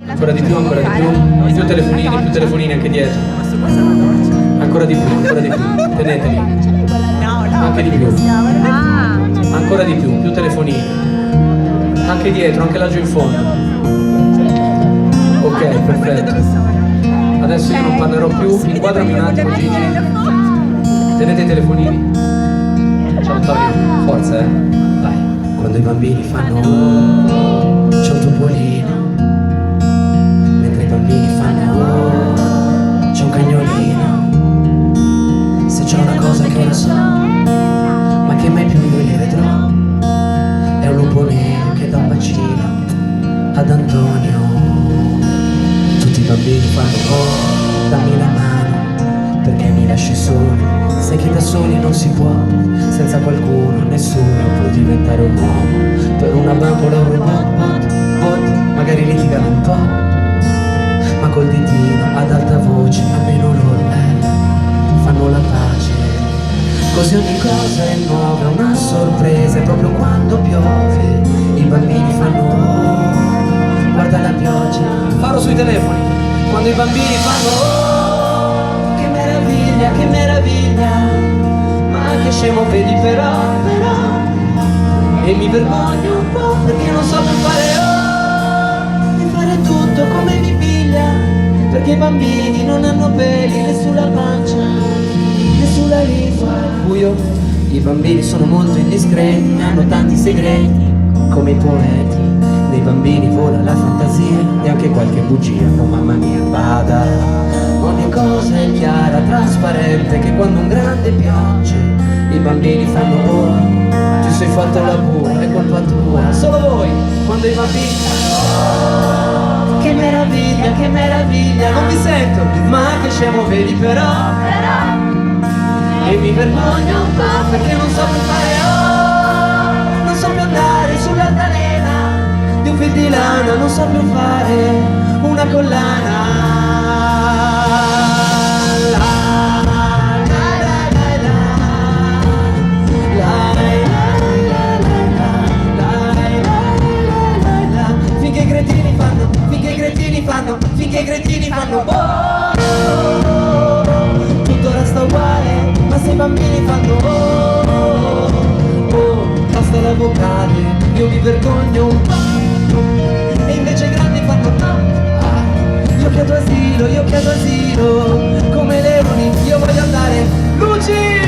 Ancora di più, più telefonini anche dietro. Ancora di più, teneteli. Anche di più. Ancora di più telefonini. Anche dietro, anche laggiù in fondo. Ok, perfetto. Adesso io non parlerò più. Inquadrami un attimo, Gigi. Tenete i telefonini. Ciao Antonio, forza Vai. Quando i bambini fanno c'è un topolino. Mentre i bambini fanno c'è un cagnolino. Se c'è una cosa che lo so, ma che mai più io li vedrò, è un lupo nero che dà un bacino ad Antonio. Tutti i bambini fanno oh, dammi la mano, perché mi lasci solo. Sai che da soli non si può, senza qualcuno, nessuno può diventare un uomo. Per una bambola un robot, magari litigano un po', ma col ditino ad alta voce, almeno loro fanno la pace. Così ogni cosa è nuova, una sorpresa, e proprio quando piove i bambini fanno oh, guarda la pioggia. Farò sui telefoni, quando i bambini fanno oh, che meraviglia, ma che scemo vedi però, e mi vergogno un po' perché non so più fare oh, di fare tutto come mi piglia, perché i bambini non hanno peli né sulla pancia né sulla lingua. Buio, i bambini sono molto indiscreti, hanno tanti segreti come i poeti. Nei bambini vola la fantasia e anche qualche bugia. Oh mamma mia, bada, ogni cosa è chiara, trasparente, che quando un grande piange i bambini fanno oh, ti sei fatto la bua, è colpa tua. Solo voi, quando i bambini fanno oh, che meraviglia, non vi sento, ma che scemo vedi però, e mi vergogno un po' perché non so più fare oh, non so più andare sull'altalena di un fil di lana, non so più fare una collana. Finché i cretini fanno boh, tutto resta uguale, ma se i bambini fanno oh, oh, basta la vocale, io mi vergogno un po', e invece i grandi fanno no, io chiedo asilo, come leoni, io voglio andare luci.